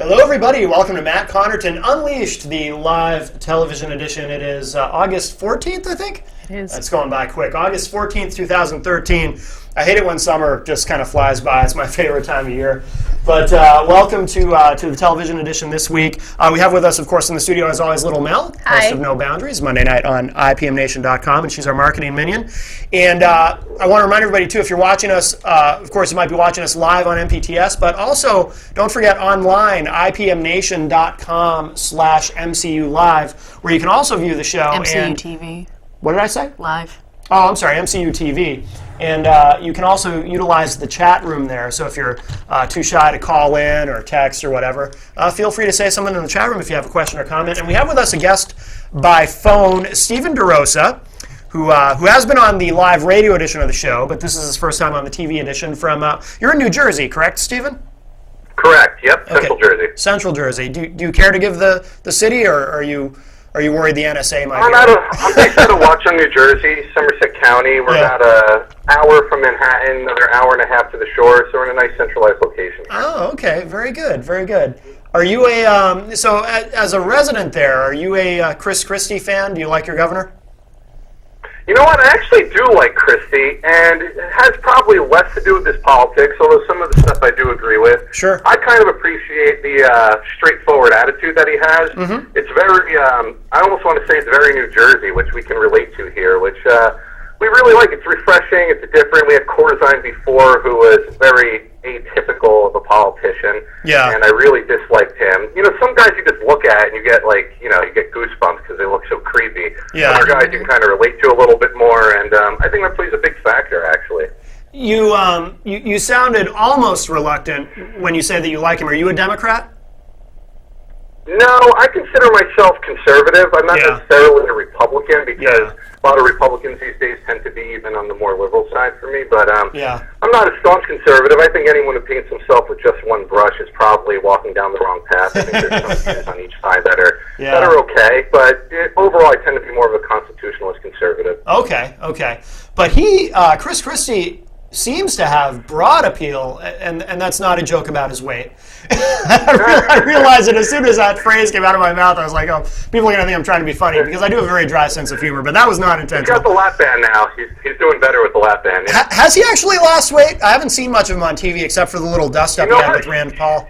Hello, everybody. Welcome to Matt Connarton Unleashed, the live television edition. It is August 14th, I think? It is. It's going by quick. August 14th, 2013. I hate it when summer just kind of flies by. It's my favorite time of year. But welcome to the television edition this week. We have with us, of course, in the studio, as always, Little Mel, host of No Boundaries, Monday night on IPMNation.com, and she's our marketing minion. And I want to remind everybody, too, if you're watching us, of course, you might be watching us live on MPTS, but also, don't forget, online, IPMNation.com/MCU Live, where you can also view the show. MCU TV. What did I say? Live. Oh, I'm sorry, MCU TV. And you can also utilize the chat room there. So if you're too shy to call in or text or whatever, feel free to say something in the chat room if you have a question or comment. And we have with us a guest by phone, Stephen DeRosa, who has been on the live radio edition of the show, but this is his first time on the TV edition from, you're in New Jersey, correct, Stephen? Correct, yep, Central Jersey. Central Jersey. Do you care to give the city, or are you worried the NSA might I'm based out of Watchung, New Jersey, Somerset County. We're about an hour from Manhattan, another hour and a half to the shore, so we're in a nice centralized location. Oh, okay. Very good, very good. Are you so as a resident there, are you a Chris Christie fan? Do you like your governor? You know what, I actually do like Christie, and it has probably less to do with his politics, although some of the stuff I do agree with. Sure. I kind of appreciate the straightforward attitude that he has. Mm-hmm. It's very, I almost want to say it's very New Jersey, which we can relate to here, which we really like. It's refreshing, it's different. We had Corzine before, who was very atypical of a politician, and I really disliked him. You know, some guys you just look at and you get you get goosebumps because they look so creepy. Yeah. Other guys you can kind of relate to a little bit more, and I think that plays a big factor, actually. You sounded almost reluctant when you say that you like him. Are you a Democrat? No, I consider myself conservative. I'm not necessarily a Republican because a lot of Republicans these days tend to be even on the more liberal side for me. But I'm not a staunch conservative. I think anyone who paints himself with just one brush is probably walking down the wrong path. I think there's some views on each side that are okay. But overall, I tend to be more of a constitutionalist conservative. Okay. But Chris Christie, seems to have broad appeal, and that's not a joke about his weight. I realized it as soon as that phrase came out of my mouth. I was like, oh, people are going to think I'm trying to be funny, because I do have a very dry sense of humor, but that was not intentional. He's got the lap band now. He's doing better with the lap band. Yeah. Has he actually lost weight? I haven't seen much of him on TV except for the little dust-up he had with Rand Paul.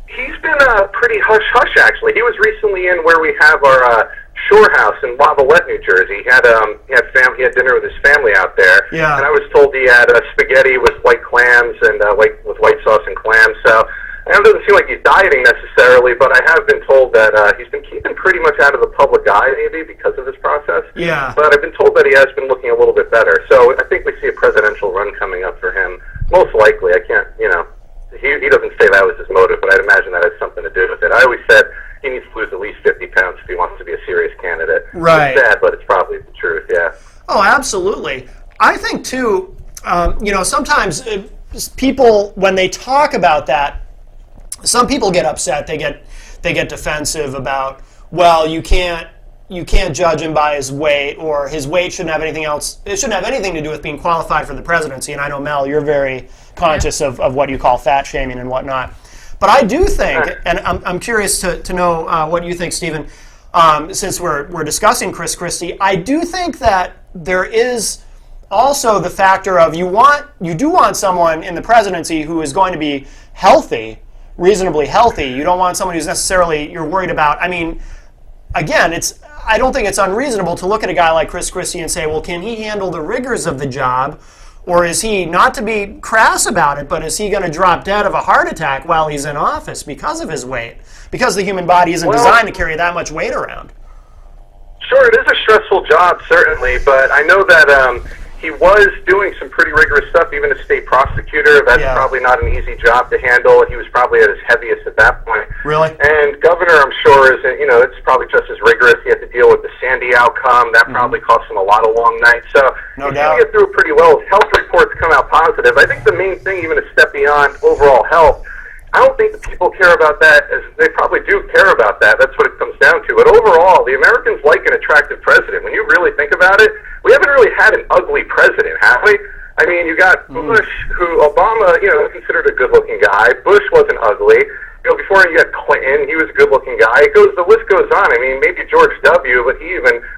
He's been pretty hush-hush, actually. He was recently in where we have our Shore House in Lavallette, New Jersey. He had dinner with his family out there, and I was told he had spaghetti with white clams and with white sauce and clams. So it doesn't seem like he's dieting necessarily, but I have been told that he's been keeping pretty much out of the public eye, maybe because of this process. Yeah. But I've been told that he has been looking a little bit better. So I think we see a presidential run coming up for him. Most likely, I can't. He doesn't say that was his motive, but I'd imagine that has something to do with it. I always said he needs to lose at least 50 pounds if he wants to be a serious candidate. Right. It's sad, but it's probably the truth, yeah. Oh, absolutely. I think, too, sometimes people, when they talk about that, some people get upset. They get defensive about, well, you can't judge him by his weight, or his weight shouldn't have anything else. It shouldn't have anything to do with being qualified for the presidency. And I know, Mel, you're very conscious of what you call fat shaming and whatnot. But I do think, and I'm curious to know what you think, Stephen, since we're discussing Chris Christie, I do think that there is also the factor of you do want someone in the presidency who is going to be healthy, reasonably healthy. You don't want someone who's necessarily you're worried about. I mean, again, I don't think it's unreasonable to look at a guy like Chris Christie and say, well, can he handle the rigors of the job? Or is he, not to be crass about it, but is he going to drop dead of a heart attack while he's in office because of his weight? Because the human body isn't designed to carry that much weight around. Sure, it is a stressful job, certainly, but I know that he was doing some pretty rigorous stuff, even as state prosecutor. That's probably not an easy job to handle. He was probably at his heaviest at that point. Really? And governor, I'm sure, it's probably just as rigorous. He had to deal with the Sandy outcome. That probably cost him a lot of long nights. So he's going to get through it pretty well. His health reports come out positive. I think the main thing, even a step beyond overall health, I don't think that people care about that as they probably do care about that. That's what it comes down to. But overall, the Americans like an attractive president. When you really think about it, we haven't really had an ugly president, have we? I mean, you got Bush, who Obama, considered a good-looking guy. Bush wasn't ugly. before you had Clinton, he was a good-looking guy. The list goes on. I mean, maybe George W., but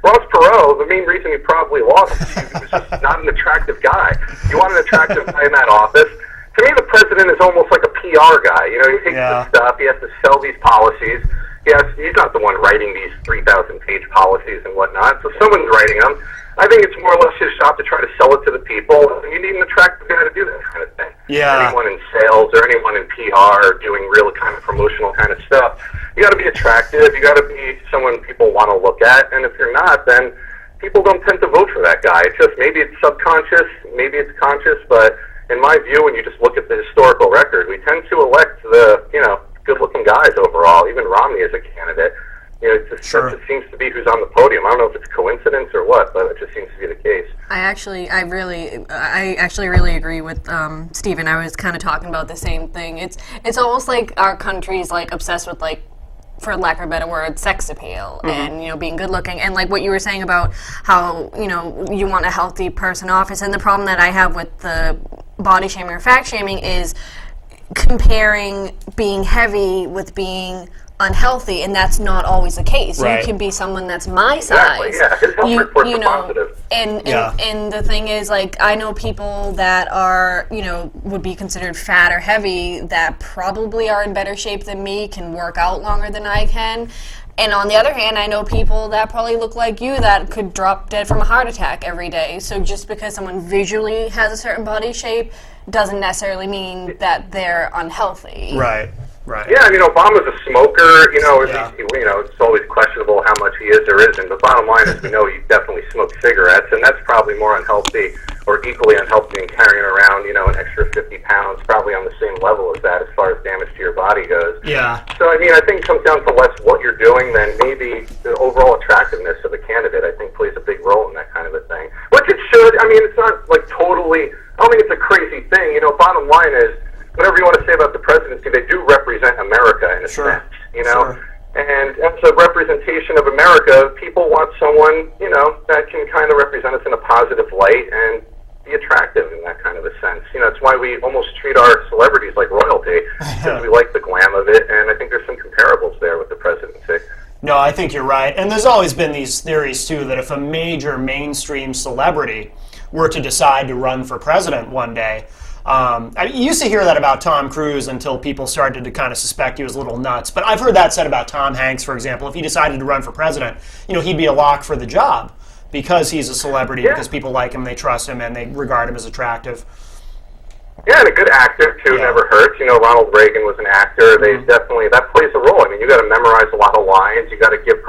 Ross Perot, the main reason he probably lost was he was just not an attractive guy. You want an attractive guy in that office? To me, the president is almost like a PR guy. You know, he takes the stuff, he has to sell these policies. He's not the one writing these 3,000-page policies and whatnot, so someone's writing them. I think it's more or less his job to try to sell it to the people, and you need an attractive guy to do that kind of thing. Yeah. Anyone in sales or anyone in PR or doing real kind of promotional kind of stuff, you got to be attractive. You got to be someone people want to look at, and if you're not, then people don't tend to vote for that guy. It's just maybe it's subconscious, maybe it's conscious, but in my view, when you just look at the historical record, we tend to elect the good-looking guys overall. Even Romney is a candidate. It just seems to be who's on the podium. I don't know if it's coincidence or what, but it just seems to be the case. I actually really agree with Stephen. I was kind of talking about the same thing. It's almost like our country's like obsessed with, like, for lack of a better word, sex appeal and being good looking, and like what you were saying about how you want a healthy person in office. And the problem that I have with the body shaming or fat shaming is comparing being heavy with being unhealthy, and that's not always the case. Right. You can be someone that's my size. Exactly, yeah. His health reports are positive. And the thing is, like, I know people that are, would be considered fat or heavy that probably are in better shape than me, can work out longer than I can. And on the other hand, I know people that probably look like you that could drop dead from a heart attack every day. So just because someone visually has a certain body shape doesn't necessarily mean that they're unhealthy. Right. Right. Yeah, I mean, Obama's a smoker. It's always questionable how much he is or isn't. The bottom line is, we know he definitely smokes cigarettes, and that's probably more unhealthy or equally unhealthy than carrying around, an extra 50 pounds, probably on the same level as that as far as damage to your body goes. Yeah. So, I mean, I think it comes down to less what you're doing than maybe the overall attractiveness of the candidate, I think, plays a big role in that kind of a thing. Which it should. I mean, it's not, like, totally, I don't think it's a crazy thing. Bottom line is, whatever you want to say about the presidency, they do represent America in a sense, Sure. And as a representation of America, people want someone, that can kind of represent us in a positive light and be attractive in that kind of a sense. It's why we almost treat our celebrities like royalty, because we like the glam of it, and I think there's some comparables there with the presidency. No, I think you're right. And there's always been these theories, too, that if a major mainstream celebrity were to decide to run for president one day, you used to hear that about Tom Cruise until people started to kind of suspect he was a little nuts. But I've heard that said about Tom Hanks, for example. If he decided to run for president, he'd be a lock for the job because he's a celebrity, because people like him, they trust him, and they regard him as attractive. Yeah, and a good actor, too, never hurts. Ronald Reagan was an actor. They definitely, that plays a role. I mean, you got to memorize a lot of lines. You got to give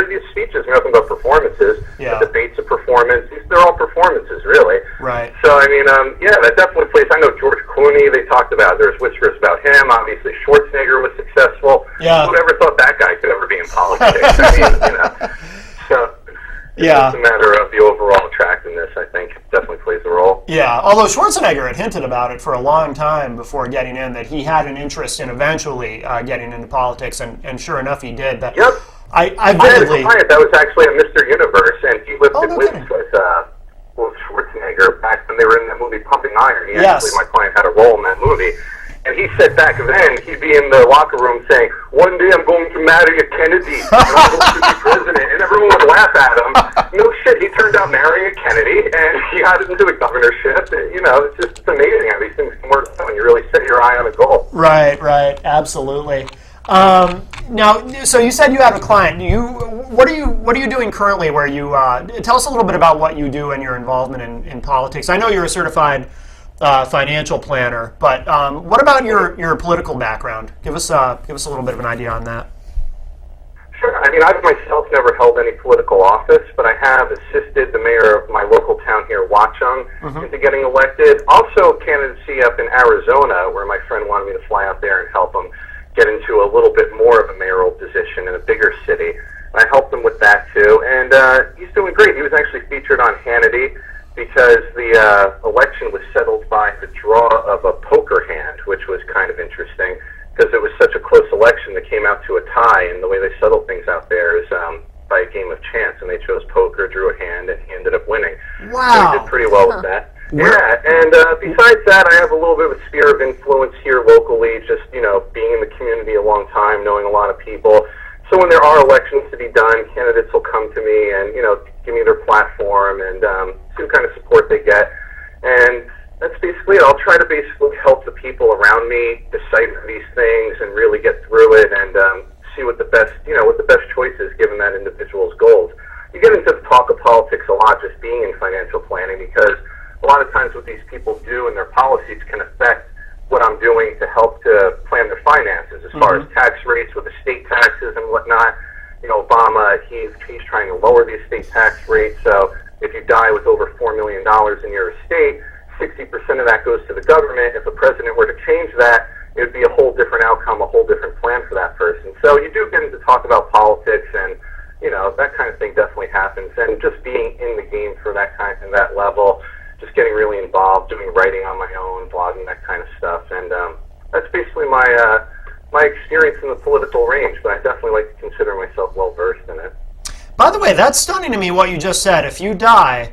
these speeches, nothing but performances. Yeah. The debates of performance. They're all performances, really. Right. So, I mean, that definitely plays. I know George Clooney, they talked about, there's whispers about him. Obviously, Schwarzenegger was successful. Yeah. Whoever thought that guy could ever be in politics? I mean, So, it's just a matter of the overall attractiveness, I think, definitely plays a role. Yeah, although Schwarzenegger had hinted about it for a long time before getting in, that he had an interest in eventually getting into politics, and sure enough, he did. But yep. I had a client that was actually a Mr. Universe, and he lived in Wales with Schwarzenegger back when they were in that movie Pumping Iron. Actually, my client had a role in that movie. And he said back then, he'd be in the locker room saying, "One day I'm going to marry a Kennedy, and I'm going to be president." And everyone would laugh at him. No shit, he turned out marrying a Kennedy, and he got into the governorship. It's amazing how these things can work out when you really set your eye on a goal. Right, absolutely. Now, so you said you have a client. What are you doing currently? Where you tell us a little bit about what you do and your involvement in politics. I know you're a certified financial planner, but what about your political background? Give us a little bit of an idea on that. Sure. I mean, I've myself never held any political office, but I have assisted the mayor of my local town here, Watchung, into getting elected. Also, candidacy up in Arizona, where my friend wanted me to fly out there and help him get into a little bit more of a mayoral position in a bigger city. And I helped him with that, too. And he's doing great. He was actually featured on Hannity because the election was settled by the draw of a poker hand, which was kind of interesting because it was such a close election that came out to a tie, and the way they settled things out there is by a game of chance, and they chose poker, drew a hand, and he ended up winning. Wow. So he did pretty well with that. Yeah, and besides that, I have a little bit of a sphere of influence here locally, just, being in the community me a long time, knowing a lot of people. So when there are elections to be done, candidates will come to me and, give me their platform and see what kind of support they get. And that's basically it. I'll try to basically help the people around me decipher these things and really get through it and see what the best, what the best choice is given that individual's goals. You get into the talk of politics a lot just being in financial planning because a lot of times what these people do and their policies can affect what I'm doing to help to plan their finances as far as tax rates with estate taxes and whatnot. Obama, he's trying to lower the estate tax rate. So if you die with over $4 million in your estate, 60% of that goes to the government. If a president were to change that, it would be a whole different outcome, a whole different plan for that person. So you do get into talk about politics and, that kind of thing definitely happens. And just being in the game for that level, just getting really involved, doing writing on my own, blogging, that kind of stuff. And that's basically my experience in the political range, but I definitely like to consider myself well-versed in it. By the way, that's stunning to me what you just said. If you die,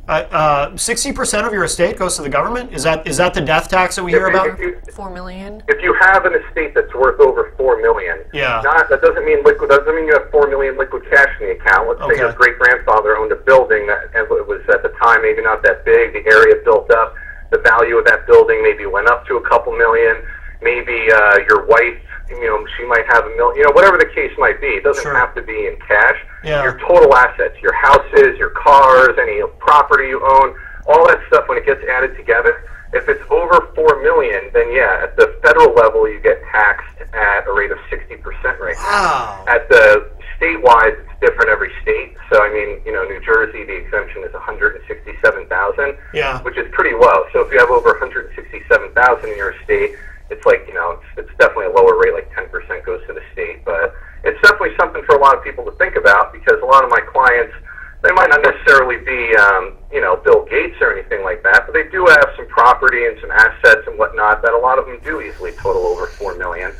60% of your estate goes to the government? Is that the death tax that we hear about? $4 million. If you have an estate that's worth over $4 million, yeah. That doesn't mean liquid. Doesn't mean you have $4 million liquid cash in the account. Let's say your great grandfather owned a building that it was at the time maybe not that big. The area built up. The value of that building maybe went up to a couple million. Maybe your wife, she might have $1 million. Whatever the case might be. It doesn't have to be in cash. Yeah. Your total assets, your houses, your cars, any property you own, all that stuff when it gets added together. If it's over $4 million, then yeah, at the federal level you get taxed at a rate of 60% right now. Wow. At the statewide, it's different every state. So I mean, New Jersey, the exemption is $167,000, which is pretty low. So if you have over $167,000 in your estate, it's like, it's definitely a lower rate, like 10% goes to the state. But it's definitely something for a lot of people to think about because a lot of my clients, they might not necessarily be, Bill Gates or anything like that, but they do have some property and some assets and whatnot that a lot of them do easily total over $4 million.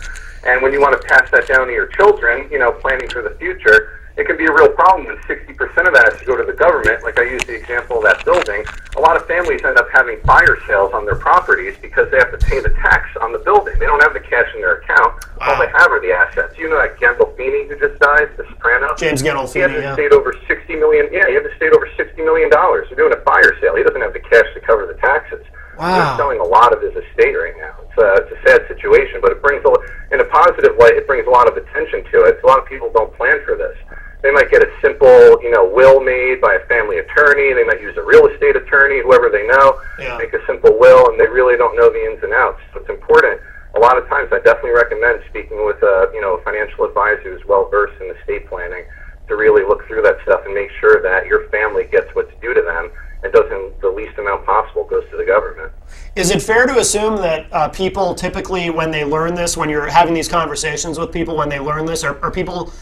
And when you want to pass that down to your children, planning for the future, it can be a real problem when 60% of that has to go to the government. Like I used the example of that building. A lot of families end up having fire sales on their properties because they have to pay the tax on the building. They don't have the cash in their account. Wow. All they have are the assets. You know that Gandolfini who just died, the soprano? James Gandolfini, He had to state over $60 million. Yeah, he had to state over $60 million. They're doing a fire sale. He doesn't have the cash to cover the taxes. Wow. They're selling a lot of his estate right now. It's a sad situation, but it brings, in a positive light, it brings a lot of attention to it. So a lot of people don't plan for this. They might get a simple, will made by a family attorney. They might use a real estate attorney, whoever they know, make a simple will, and they really don't know the ins and outs. So it's important. A lot of times I definitely recommend speaking with a financial advisor who's well-versed in estate planning to really look through that stuff and make sure that your family gets what's due to them and doesn't, the least amount possible goes to the government. Is it fair to assume that people typically, when they learn this, when you're having these conversations with people, when they learn this, are people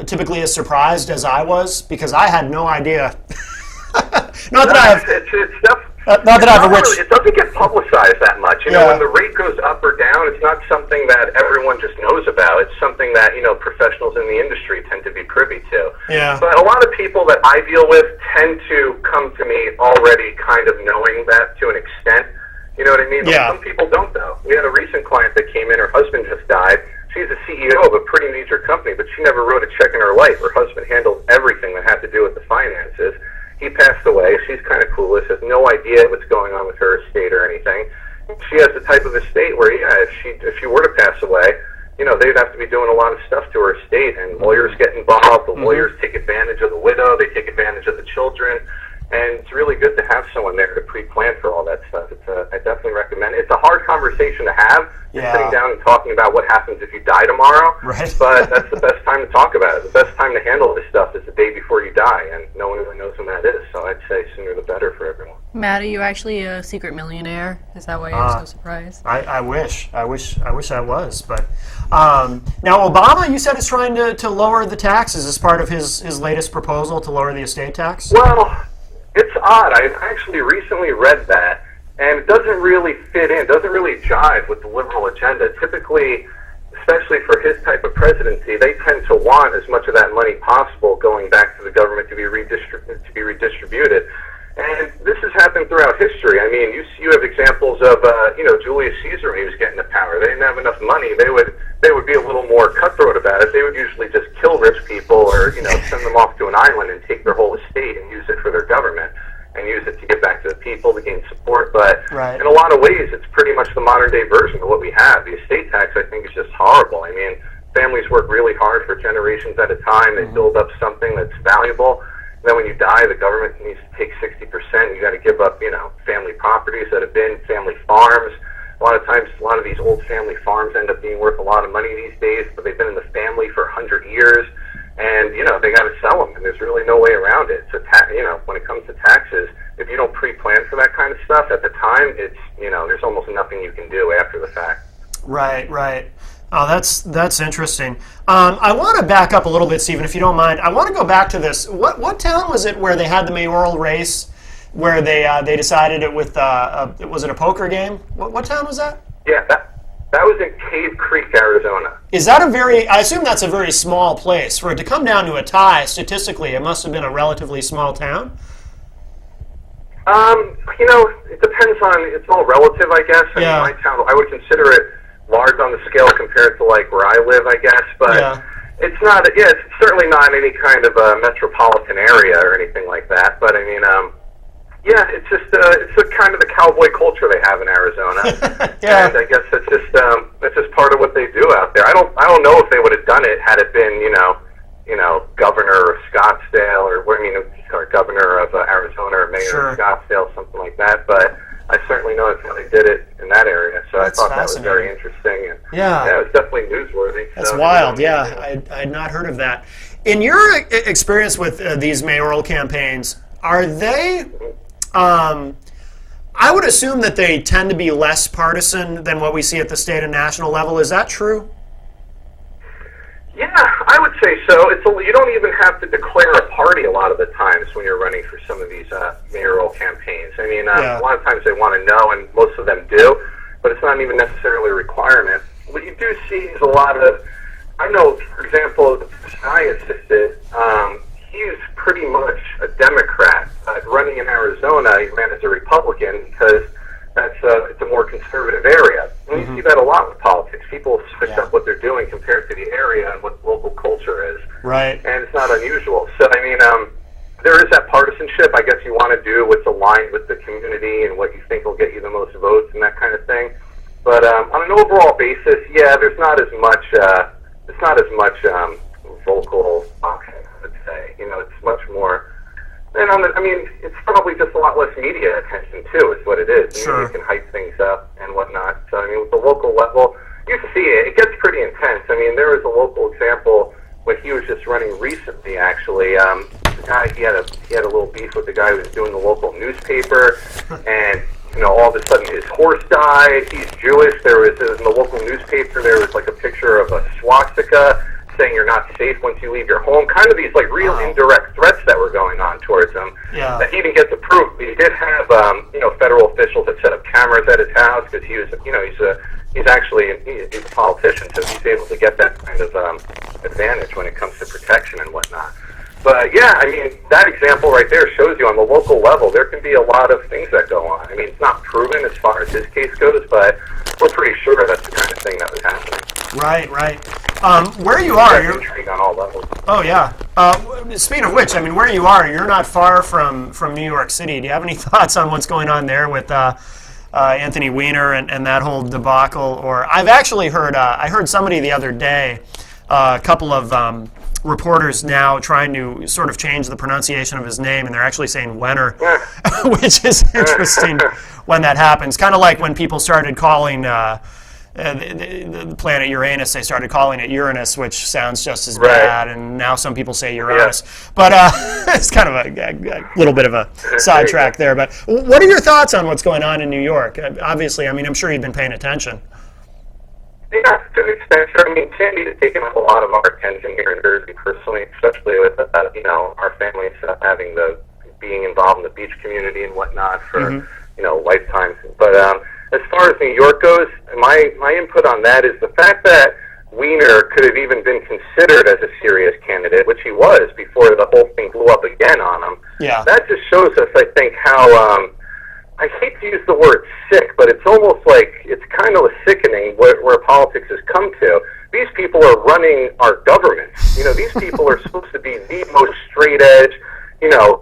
typically as surprised as I was? Because I had no idea. Not that I have a rich... It doesn't get publicized that much. When the rate goes up or down, it's not something that everyone just knows about. It's something that, professionals in the industry tend to be privy to. Yeah. But a lot of people that I deal with tend to come to me already kind of knowing that to an extent. You know what I mean? Yeah. Some people don't, though. We had a recent client that came in. Her husband just died. She's the CEO of a pretty major company, but she never wrote a check in her life. Her husband handled everything that had to do with the finances. He passed away. She's kind of clueless, has no idea what's going on with her estate or anything. She has the type of estate where, if she were to pass away, they'd have to be doing a lot of stuff to her estate, and lawyers get involved. The lawyers take advantage of the widow. They take advantage of the children. And it's really good to have someone there to pre-plan for all that stuff. I definitely recommend it. It's a hard conversation to have, sitting down and talking about what happens if you die tomorrow. Right. But that's the best time to talk about it. The best time to handle this stuff is the day before you die, and no one really knows when that is. So I'd say sooner the better for everyone. Matt, are you actually a secret millionaire? Is that why you're so surprised? I wish I was. But now Obama, you said, is trying to lower the taxes as part of his latest proposal to lower the estate tax? Well, it's odd. I actually recently read that, and it doesn't really fit in, doesn't really jive with the liberal agenda. Typically, especially for his type of presidency, they tend to want as much of that money possible going back to the government to be redistributed. And this has happened throughout history. I mean, you have examples of Julius Caesar when he was getting to power. They didn't have enough money. They would generations at a time. They build up something that's valuable. Then when you die, the government needs to take 60%. You got to give up, family properties that have been family farms. A lot of times, a lot of these old family farms end up being worth a lot of money these days, but they've been in the family for 100 years, and they got to sell them, and there's really no way around it. So, when it comes to taxes, if you don't pre-plan for that kind of stuff at the time, it's there's almost nothing you can do after the fact. Right. Oh, that's interesting. I want to back up a little bit, Stephen, if you don't mind. I want to go back to this. What town was it where they had the mayoral race, where they decided it with was it a poker game? What town was that? Yeah, that was in Cave Creek, Arizona. Is that I assume that's a very small place. For it to come down to a tie, statistically, it must have been a relatively small town? It depends on, it's all relative, I guess. I mean, my town, I would consider it large on the scale compared to like where I live, I guess, but it's not, it's certainly not any kind of a metropolitan area or anything like that, but I mean, it's just, it's a kind of the cowboy culture they have in Arizona, and I guess that's just part of what they do out there. I don't know if they would have done it had it been, governor of Scottsdale or governor of Arizona or mayor of Scottsdale, something like that, but I certainly know that's how they did it in that area, so I thought that was very interesting. And, it was definitely newsworthy. That's wild, I had not heard of that. In your experience with these mayoral campaigns, are they, I would assume that they tend to be less partisan than what we see at the state and national level. Is that true? Yeah, I would say so. You don't even have to declare a party a lot of the times when you're running for some of these mayoral campaigns. I mean, a lot of times they want to know, and most of them do, but it's not even necessarily a requirement. What you do see is a lot of, I know, for example, the person I assisted, he's pretty much a Democrat. Running in Arizona, he ran as a Republican because it's a more conservative area. And you see that a lot with politics. People switch up what they're doing compared to the area and what local culture is. Right. And it's not unusual. So, I mean, there is that partisanship. I guess you want to do what's aligned with the community and what you think will get you the most votes and that kind of thing. But on an overall basis, there's not as much, vocal option, I would say. It's much more. And it's probably just a lot less media attention too, is what it is. Sure. You can hype things up and whatnot. So with the local level, you see it gets pretty intense. I mean, there was a local example when he was just running recently. Actually, the guy he had a little beef with the guy who was doing the local newspaper, and all of a sudden his horse died. He's Jewish. There was in the local newspaper there was like a picture of a swastika saying you're not safe once you leave your home, kind of these like real indirect threats that were going on towards him that he didn't get to prove. He did have federal officials that set up cameras at his house because he was he's a politician, so he's able to get that kind of advantage when it comes to protection and whatnot. But that example right there shows you on the local level there can be a lot of things that go on. I mean, it's not proven as far as his case goes, but we're pretty sure that's the kind of thing that was happening. Right. Where you are, you're intrigue on all levels. Oh yeah. Speaking of which, where you are, you're not far from New York City. Do you have any thoughts on what's going on there with Anthony Weiner and that whole debacle? Or I've actually heard I heard somebody the other day, a couple of reporters now trying to sort of change the pronunciation of his name, and they're actually saying Wenner, which is interesting when that happens. Kind of like when people started calling the planet Uranus, they started calling it Uranus, which sounds just as bad, and now some people say Uranus. Yeah. But it's kind of a little bit of a sidetrack there. But what are your thoughts on what's going on in New York? Obviously, I'm sure you've been paying attention. Yeah, to an extent, sure. Sandy has taken up a lot of our attention here in Jersey, personally, especially with our families being involved in the beach community and whatnot for lifetimes. But as far as New York goes, my input on that is the fact that Weiner could have even been considered as a serious candidate, which he was before the whole thing blew up again on him. Yeah, that just shows us, I think, how. I hate to use the word sick, but it's almost like it's kind of sickening where politics has come to. These people are running our government. These people are supposed to be the most straight edge,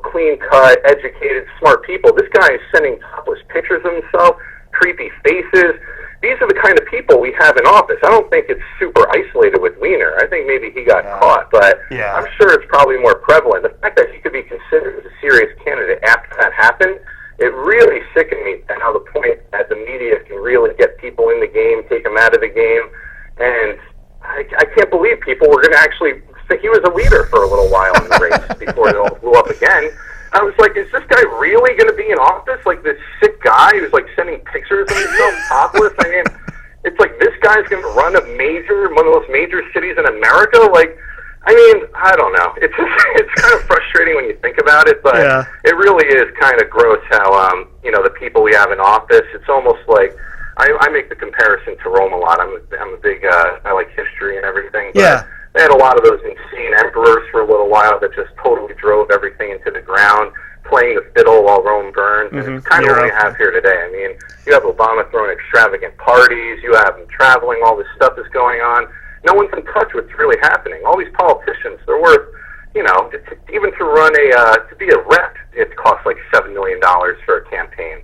clean-cut, educated, smart people. This guy is sending topless pictures of himself, creepy faces. these are the kind of people we have in office. I don't think it's super isolated with Weiner. I think maybe he got caught, but I'm sure it's probably more prevalent. The fact that he could be considered as a serious candidate after that happened, it really sickened me at how the point that the media can really get people in the game, take them out of the game, and I can't believe people were going to actually think he was a leader for a little while in the race before it all blew up again. I was like, is this guy really going to be in office? Like this sick guy who's like sending pictures of himself topless? I mean, it's like this guy's going to run one of those major cities in America? Like, I mean, I don't know. It's just, it's kind of frustrating when you think about it, but it really is kind of gross how, the people we have in office, it's almost like, I make the comparison to Rome a lot. I'm a big, I like history and everything. But they had a lot of those insane emperors for a little while that just totally drove everything into the ground, playing the fiddle while Rome burned. And it's kind of what we have here today. I mean, you have Obama throwing extravagant parties. You have him traveling. All this stuff is going on. No one's in touch with what's really happening. All these politicians, they're worth, even to run to be a rep, it costs like $7 million for a campaign.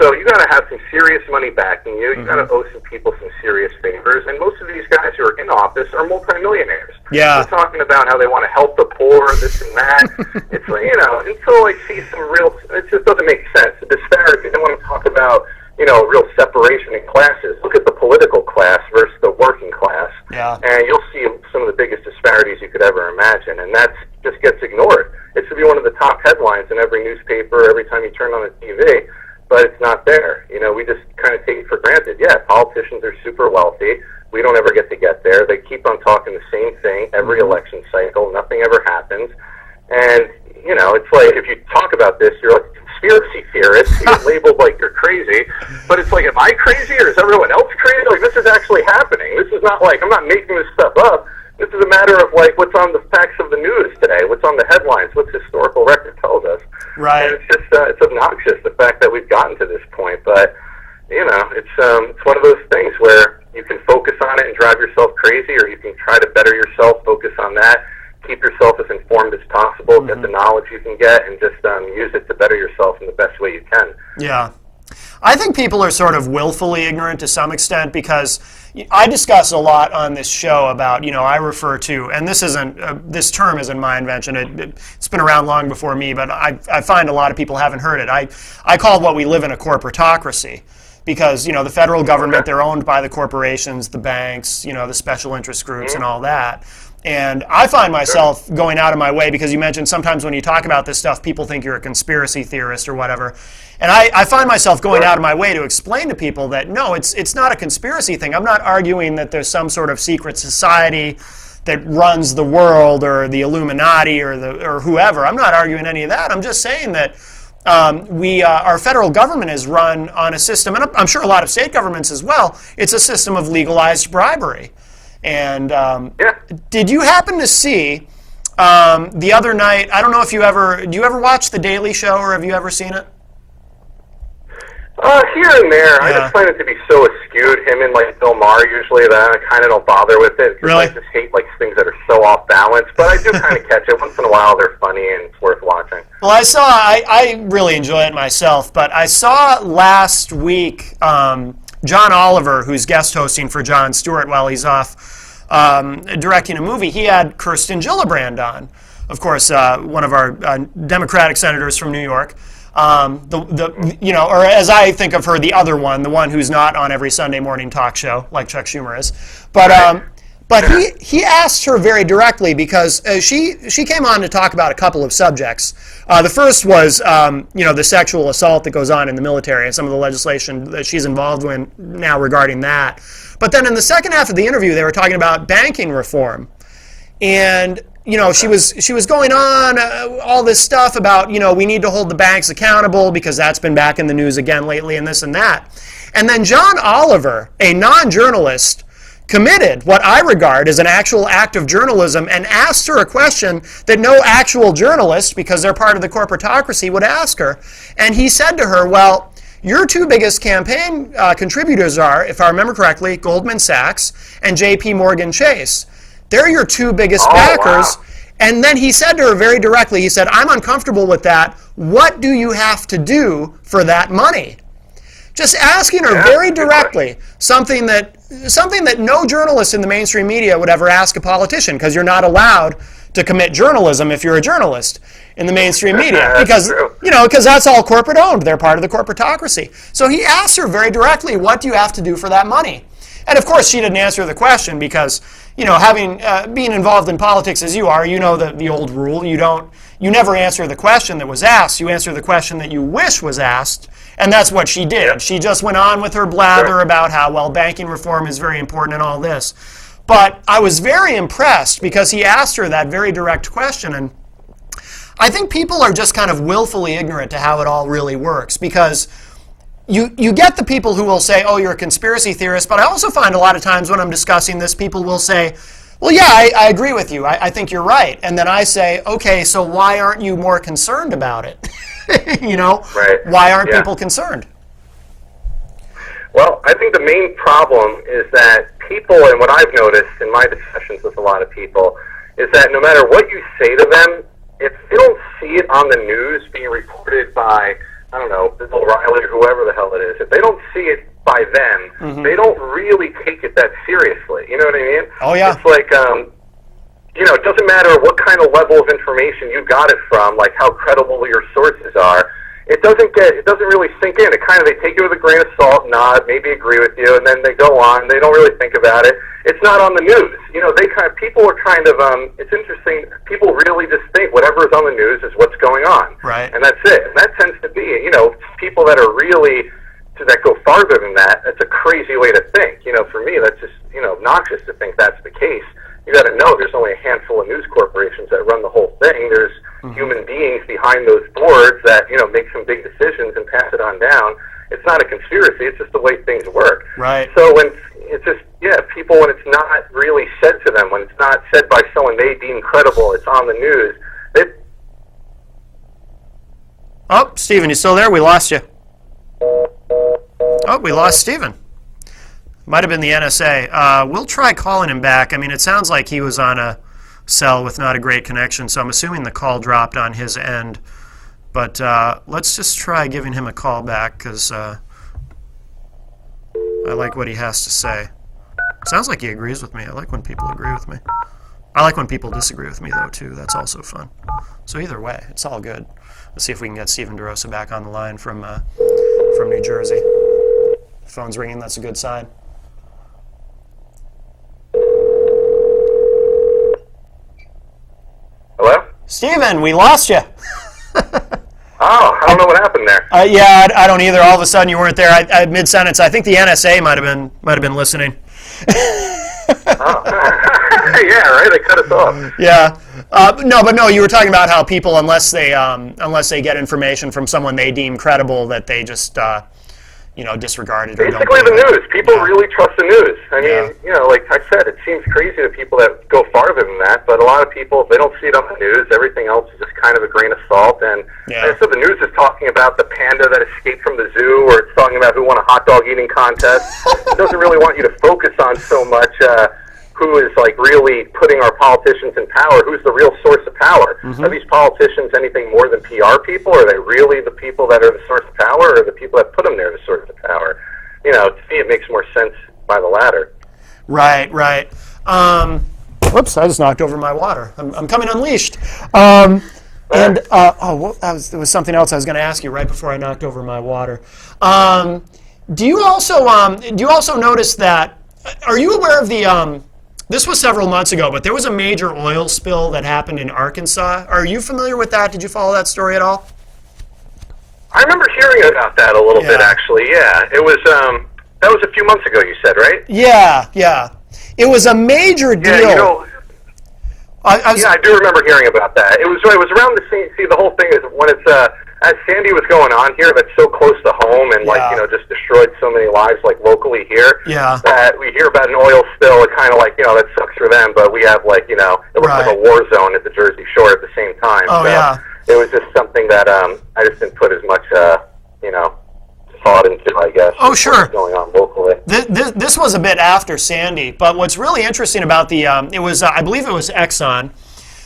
So you got to have some serious money backing you. You got to owe some people some serious favors. And most of these guys who are in office are multimillionaires. Yeah. They're talking about how they want to help the poor, this and that. It's like, until I see some real, it just doesn't make sense. The disparity, they want to talk about, real separation in classes. Look at the political class versus the working class. Yeah. And you'll see some of the biggest disparities you could ever imagine. And that just gets ignored. It should be one of the top headlines in every newspaper every time you turn on the TV. But it's not there. We just kind of take it for granted. Yeah, politicians are super wealthy. We don't ever get to get there. They keep on talking the same thing every election cycle. Nothing ever happens. And, it's like if you talk about this, you're like a conspiracy theorist. You're labeled like you're crazy. But it's like, am I crazy or is everyone else crazy? Like, this is actually happening. This is not like, I'm not making this stuff up. This is a matter of, like, what's on the facts of the news today, what's on the headlines, what historical record tells us. Right. And it's just, it's obnoxious, the fact that we've gotten to this point. But, it's one of those things where you can focus on it and drive yourself crazy, or you can try to better yourself, focus on that, keep yourself as informed as possible, get the knowledge you can get, and just use it to better yourself in the best way you can. Yeah. I think people are sort of willfully ignorant to some extent because I discuss a lot on this show about, I refer to, and this term isn't my invention, it's been around long before me, but I find a lot of people haven't heard it. I call what we live in a corporatocracy because, the federal government, they're owned by the corporations, the banks, the special interest groups and all that. And I find myself going out of my way because you mentioned sometimes when you talk about this stuff, people think you're a conspiracy theorist or whatever. And I find myself going out of my way to explain to people that, no, it's not a conspiracy thing. I'm not arguing that there's some sort of secret society that runs the world or the Illuminati or whoever. I'm not arguing any of that. I'm just saying that our federal government is run on a system, and I'm sure a lot of state governments as well, it's a system of legalized bribery. And did you happen to see the other night, I don't know if do you ever watch The Daily Show or have you ever seen it? Here and there. I just find it to be so skewed, him and like Bill Maher usually, that I kind of don't bother with it. Really? I just hate like things that are so off balance, but I do kind of catch it. Once in a while they're funny and it's worth watching. Well, I really enjoy it myself, but I saw last week John Oliver, who's guest hosting for Jon Stewart while he's off directing a movie, he had Kirsten Gillibrand on, of course, one of our Democratic senators from New York. Or as I think of her, the other one, the one who's not on every Sunday morning talk show like Chuck Schumer is. But he asked her very directly because she came on to talk about a couple of subjects. The first was the sexual assault that goes on in the military and some of the legislation that she's involved in now regarding that. But then in the second half of the interview, they were talking about banking reform, and she was going on all this stuff about we need to hold the banks accountable because that's been back in the news again lately and this and that. And then John Oliver, a non-journalist, committed what I regard as an actual act of journalism and asked her a question that no actual journalist, because they're part of the corporatocracy, would ask her. And he said to her, well, your two biggest campaign contributors are, if I remember correctly, Goldman Sachs and J.P. Morgan Chase. They're your two biggest backers. Wow. And then he said to her very directly, he said, I'm uncomfortable with that. What do you have to do for that money? Just asking her very directly something that no journalist in the mainstream media would ever ask a politician, because you're not allowed to commit journalism if you're a journalist in the mainstream media, because that's all corporate owned. They're part of the corporatocracy. So he asked her very directly, what do you have to do for that money? And of course she didn't answer the question, because having being involved in politics as you are, the old rule, you never answer the question that was asked, you answer the question that you wish was asked, and that's what she did. Yeah. She just went on with her blather about how, well, banking reform is very important and all this. But I was very impressed because he asked her that very direct question, and I think people are just kind of willfully ignorant to how it all really works, because you get the people who will say, oh, you're a conspiracy theorist, but I also find a lot of times when I'm discussing this, people will say, well, yeah, I agree with you. I think you're right. And then I say, okay, so why aren't you more concerned about it? Right. Why aren't people concerned? Well, I think the main problem is that people, and what I've noticed in my discussions with a lot of people, is that no matter what you say to them, if they don't see it on the news being reported by, I don't know, Bill O'Reilly or whoever the hell it is, if they don't see it by them, they don't really take it that seriously. You know what I mean? Oh, yeah. It's like, it doesn't matter what kind of level of information you got it from, like how credible your sources are. It doesn't really sink in. They take it with a grain of salt, nod, maybe agree with you, and then they go on. They don't really think about it. It's not on the news. People are it's interesting. People really just think whatever is on the news is what's going on. Right. And that's it. And that tends to be, people that are really, that go farther than that, that's a crazy way to think. For me, that's just, obnoxious to think that's the case. You got to know there's only a handful of news corporations that run the whole thing. There's human beings behind those boards that, make some big decisions and pass it on down. It's not a conspiracy. It's just the way things work. Right. So when it's just, people, when it's not really said to them, when it's not said by someone they deem credible, it's on the news. Oh, Stephen, you still there? We lost you. Oh, we lost Stephen. Might have been the NSA. We'll try calling him back. I mean, it sounds like he was on a cell with not a great connection, so I'm assuming the call dropped on his end. But let's just try giving him a call back, because I like what he has to say. Sounds like he agrees with me. I like when people agree with me. I like when people disagree with me, though, too. That's also fun. So either way, it's all good. Let's see if we can get Stephen DeRosa back on the line from New Jersey. Phone's ringing. That's a good sign. Hello? Steven, we lost you. Oh, I don't know what happened there. Yeah, I don't either. All of a sudden, you weren't there. Mid-sentence, I think the NSA might have been listening. Oh. Yeah, right. They cut us off. Yeah. No, you were talking about how people, unless they get information from someone they deem credible, that they just disregard it. Basically, the news. People really trust the news. I mean, like I said, it seems crazy to people that go farther than that, but a lot of people, if they don't see it on the news, everything else is just kind of a grain of salt. And so the news is talking about the panda that escaped from the zoo, or it's talking about who won a hot dog eating contest. It doesn't really want you to focus on so much who is really putting our politicians in power. Who's the real source of power? Are these politicians anything more than PR people? Are they really the people that are the source of power, or the people that put them there the source of power? To me, it makes more sense by the latter. Right. Whoops! I just knocked over my water. I'm coming unleashed. There was something else I was going to ask you right before I knocked over my water. Do you also notice that? Are you aware of the? This was several months ago, but there was a major oil spill that happened in Arkansas. Are you familiar with that? Did you follow that story at all? I remember hearing about that a little bit, actually. Yeah, it was. That was a few months ago. You said, right? Yeah. It was a major deal. I do remember hearing about that. It was around the same. See, the whole thing is when it's as Sandy was going on here, that's so close to home and just destroyed so many lives locally here. Yeah. That we hear about an oil spill, it kind of that sucks for them, but we have it looks like a war zone at the Jersey Shore at the same time. Oh, so yeah. It was just something that I just didn't put as much thought into, I guess. Oh, sure. What's going on locally. This was a bit after Sandy, but what's really interesting about it was I believe it was Exxon.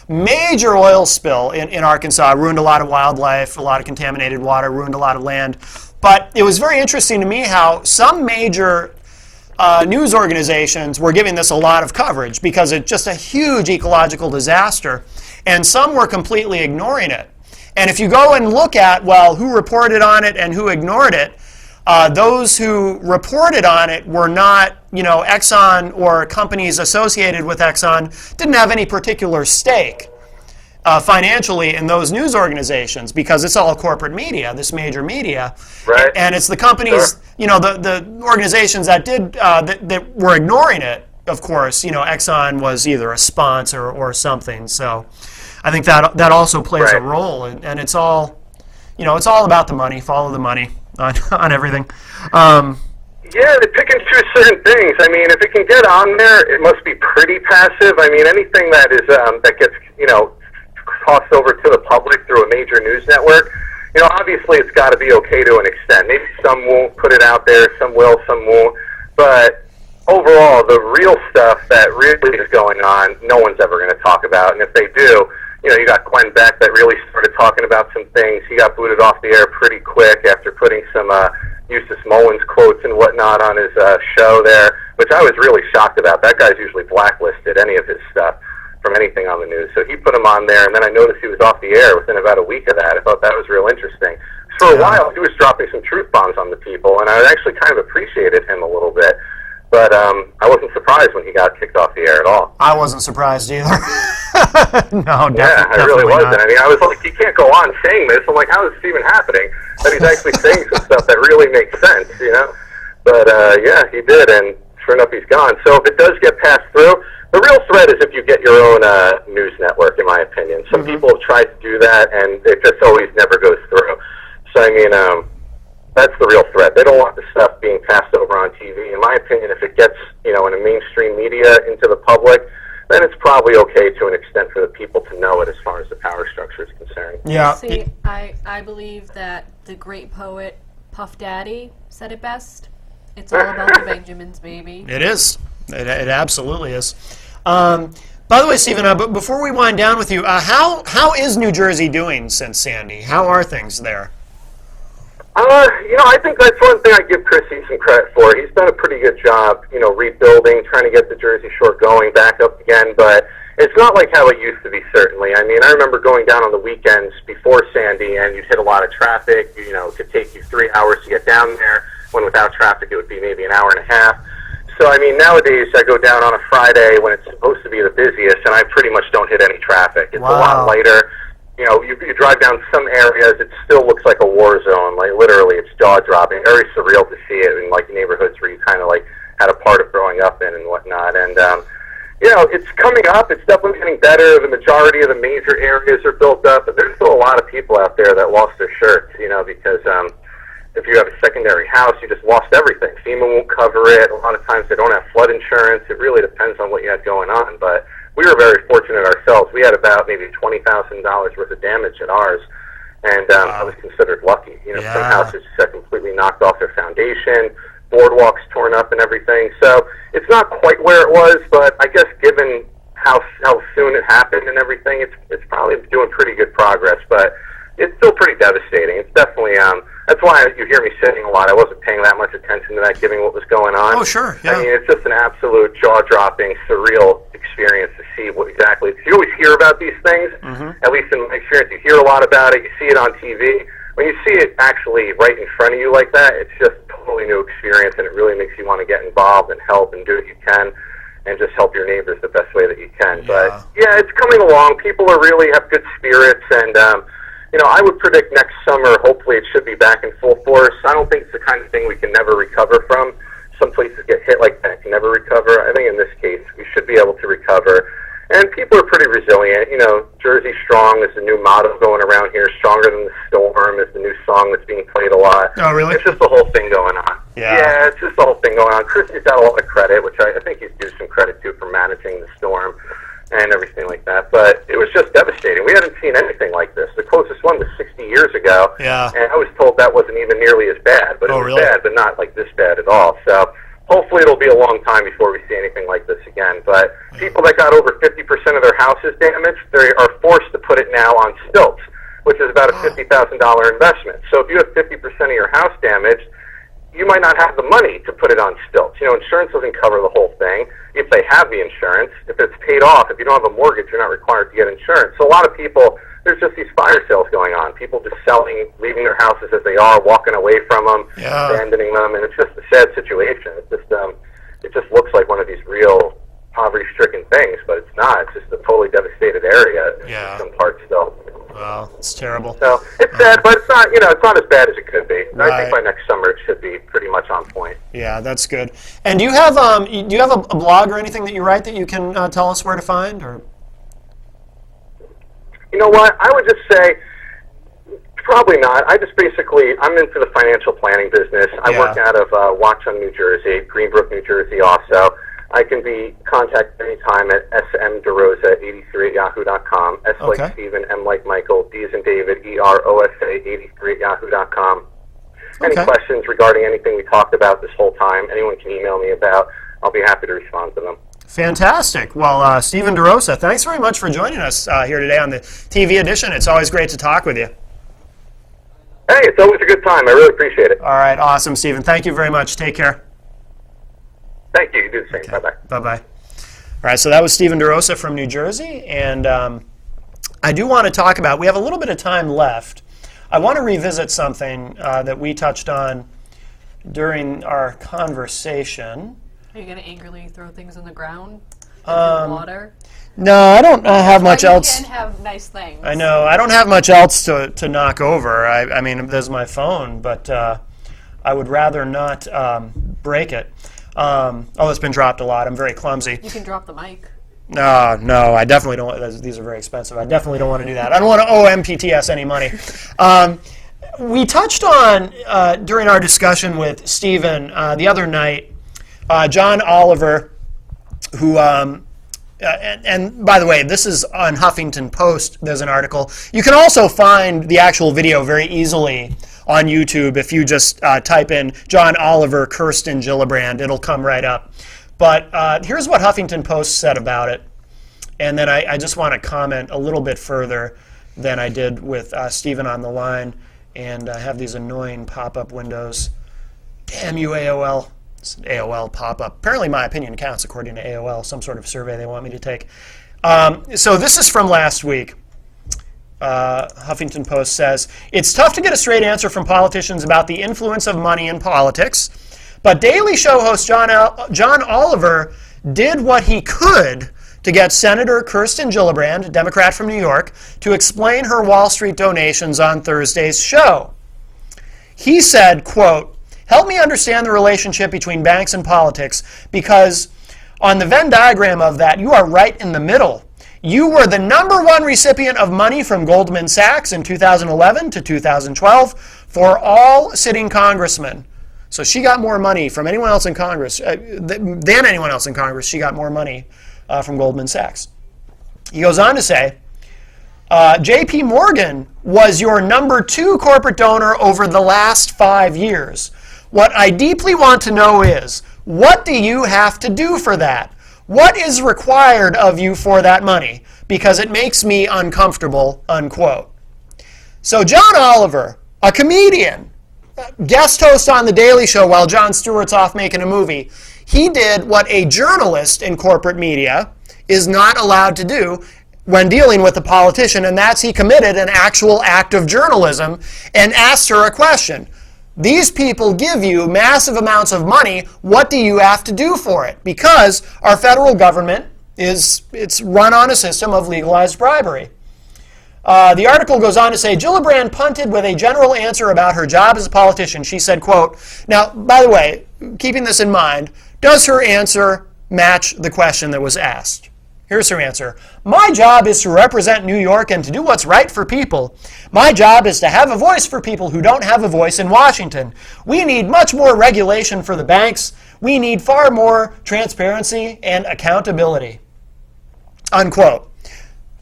Major oil spill in Arkansas, ruined a lot of wildlife, a lot of contaminated water, ruined a lot of land. But it was very interesting to me how some major news organizations were giving this a lot of coverage because it's just a huge ecological disaster, and some were completely ignoring it. And if you go and look at, well, who reported on it and who ignored it, those who reported on it were not, Exxon or companies associated with Exxon didn't have any particular stake financially in those news organizations because it's all corporate media, this major media. Right. And it's the companies, the organizations that did, that were ignoring it, of course. Exxon was either a sponsor or something. So I think that also plays a role, and it's all, it's all about the money. Follow the money on everything. Yeah, they pick and choose certain things. I mean, if it can get on there, it must be pretty passive. I mean, anything that is that gets tossed over to the public through a major news network, obviously it's got to be okay to an extent. Maybe some won't put it out there, some will, some won't. But overall, the real stuff that really is going on, no one's ever going to talk about. And if they do, you got Glenn Beck that really started talking about some things. He got booted off the air pretty quick after putting some Eustace Mullins quotes and whatnot on his show there, which I was really shocked about. That guy's usually blacklisted, any of his stuff, from anything on the news. So he put him on there, and then I noticed he was off the air within about a week of that. I thought that was real interesting. For a while, he was dropping some truth bombs on the people, and I actually kind of appreciated him a little bit. But I wasn't surprised when he got kicked off the air at all. I wasn't surprised either. No, yeah, I really wasn't. I mean, I was like, you can't go on saying this. I'm like, how is this even happening? That he's actually saying some stuff that really makes sense, But yeah, he did, and sure enough, he's gone. So if it does get passed through, the real threat is if you get your own news network, in my opinion. Some people have tried to do that, and it just always never goes through. So, I mean, that's the real threat. They don't want the stuff being passed over on TV. In my opinion, if it gets, in a mainstream media into the public, then it's probably okay to an extent for the people to know it as far as the power structure is concerned. Yeah. See, I believe that the great poet Puff Daddy said it best. It's all about the Benjamins, baby. It is. It absolutely is. By the way, Stephen, but before we wind down with you, how is New Jersey doing since Sandy? How are things there? I think that's one thing I give Chrissy some credit for. He's done a pretty good job, rebuilding, trying to get the Jersey Shore going back up again, but it's not like how it used to be, certainly. I mean, I remember going down on the weekends before Sandy, and you'd hit a lot of traffic. It could take you 3 hours to get down there, when without traffic it would be maybe an hour and a half. So, I mean, nowadays I go down on a Friday when it's supposed to be the busiest, and I pretty much don't hit any traffic. It's a lot lighter. You drive down some areas, it still looks like a war zone. Like, literally, it's jaw-dropping. Very surreal to see it in, like, neighborhoods where you kind of, like, had a part of growing up in and whatnot. And, it's coming up. It's definitely getting better. The majority of the major areas are built up, but there's still a lot of people out there that lost their shirts, because if you have a secondary house, you just lost everything. FEMA won't cover it. A lot of times they don't have flood insurance. It really depends on what you had going on. But we were very fortunate ourselves. We had about maybe $20,000 worth of damage at ours, and I was considered lucky. Some houses just completely knocked off their foundation, boardwalks torn up and everything. So it's not quite where it was, but I guess given how soon it happened and everything, it's probably doing pretty good progress. But it's still pretty devastating. It's definitely that's why you hear me saying a lot. I wasn't paying that much attention to that, given what was going on. Oh, sure. Yeah. I mean, it's just an absolute jaw-dropping, surreal experience to see what exactly. You always hear about these things. At least in my experience, you hear a lot about it. You see it on TV. When you see it actually right in front of you like that, it's just a totally new experience, and it really makes you want to get involved and help and do what you can, and just help your neighbors the best way that you can. But yeah, it's coming along. People are really have good spirits, and I would predict next summer, hopefully it should be back in full force. I don't think it's the kind of thing we can never recover from. Some places get hit like that, can never recover. I think in this case, we should be able to recover. And people are pretty resilient. Jersey Strong is the new motto going around here. Stronger than the storm is the new song that's being played a lot. Oh, really? It's just the whole thing going on. Yeah, it's just the whole thing going on. Chrissy's got a lot of credit, which I think he's due some credit to for managing the storm and everything like that. But it was just devastating. We hadn't seen anything like this. The closest one was 60 years ago. Yeah. And I was told that wasn't even nearly as bad. But it was really? bad, but not like this bad at all. So hopefully it'll be a long time before we see anything like this again. But people that got over 50% of their houses damaged, they are forced to put it now on stilts. which is about a $50,000 investment. So if you have 50% of your house damaged, you might not have the money to put it on stilts. Insurance doesn't cover the whole thing. If they have the insurance, if it's paid off, if you don't have a mortgage, you're not required to get insurance. So a lot of people, there's just these fire sales going on. People just selling, leaving their houses as they are, walking away from them, abandoning them, and it's just a sad situation. It just looks like one of these real poverty-stricken things, but it's not. It's just a totally devastated area in some parts still. Well, it's terrible. So it's sad, but it's not. It's not as bad as it could be. Right. I think by next summer it should be pretty much on point. Yeah, that's good. And do you have a blog or anything that you write that you can tell us where to find? Or you know what? I would just say probably not. I'm into the financial planning business. I work out of Watchung, New Jersey, Greenbrook, New Jersey also. I can be contacted anytime at smderosa83@yahoo.com. S like Stephen, M like Michael, D as in David, EROSA83@yahoo.com. Any questions regarding anything we talked about this whole time, anyone can email me about. I'll be happy to respond to them. Fantastic. Well, Stephen DeRosa, thanks very much for joining us here today on the TV edition. It's always great to talk with you. Hey, it's always a good time. I really appreciate it. All right, awesome, Stephen. Thank you very much. Take care. Thank you. You do the same. Bye-bye. Bye-bye. All right, so that was Stephen DeRosa from New Jersey, and I do want to talk about, we have a little bit of time left. I want to revisit something that we touched on during our conversation. Are you going to angrily throw things in the ground? Water? No, I don't have much else. You can have nice things. I know. I don't have much else to knock over. I mean, there's my phone, but I would rather not break it. It's been dropped a lot. I'm very clumsy. You can drop the mic. No, I definitely don't. These are very expensive. I definitely don't want to do that. I don't want to owe MPTS any money. We touched on, during our discussion with Stephen the other night, John Oliver, who, and by the way, this is on Huffington Post. There's an article. You can also find the actual video very easily on YouTube if you just type in John Oliver, Kirsten Gillibrand. It'll come right up. But here's what Huffington Post said about it. And then I just want to comment a little bit further than I did with Stephen on the line. And I have these annoying pop-up windows. Damn you, AOL. It's an AOL pop-up. Apparently my opinion counts according to AOL, some sort of survey they want me to take. So this is from last week. Huffington Post says, it's tough to get a straight answer from politicians about the influence of money in politics, but Daily Show host John Oliver did what he could to get Senator Kirsten Gillibrand, a Democrat from New York, to explain her Wall Street donations on Thursday's show. He said, quote, help me understand the relationship between banks and politics, because on the Venn diagram of that, you are right in the middle. You were the #1 recipient of money from Goldman Sachs in 2011 to 2012 for all sitting congressmen. So she got more money from anyone else in Congress, than anyone else in Congress. She got more money from Goldman Sachs. He goes on to say, J.P. Morgan was your #2 corporate donor over the last 5 years. What I deeply want to know is, what do you have to do for that? What is required of you for that money? Because it makes me uncomfortable, unquote. So John Oliver, a comedian, guest host on The Daily Show while Jon Stewart's off making a movie, he did what a journalist in corporate media is not allowed to do when dealing with a politician, and that's he committed an actual act of journalism and asked her a question. These people give you massive amounts of money. What do you have to do for it? Because our federal government it's run on a system of legalized bribery. The article goes on to say, Gillibrand punted with a general answer about her job as a politician. She said, quote, now, by the way, keeping this in mind, does her answer match the question that was asked? Here's her answer. My job is to represent New York and to do what's right for people. My job is to have a voice for people who don't have a voice in Washington. We need much more regulation for the banks. We need far more transparency and accountability. Unquote.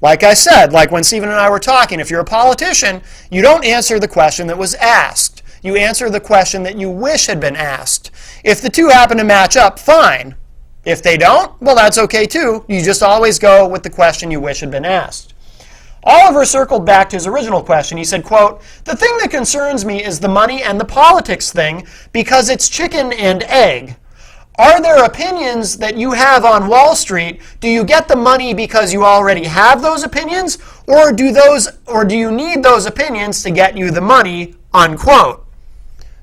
Like I said, like when Stephen and I were talking, if you're a politician, you don't answer the question that was asked. You answer the question that you wish had been asked. If the two happen to match up, fine. If they don't, well, that's okay too. You just always go with the question you wish had been asked. Oliver circled back to his original question. He said, quote, "The thing that concerns me is the money and the politics thing because it's chicken and egg. Are there opinions that you have on Wall Street? Do you get the money because you already have those opinions? Or do you need those opinions to get you the money?" Unquote.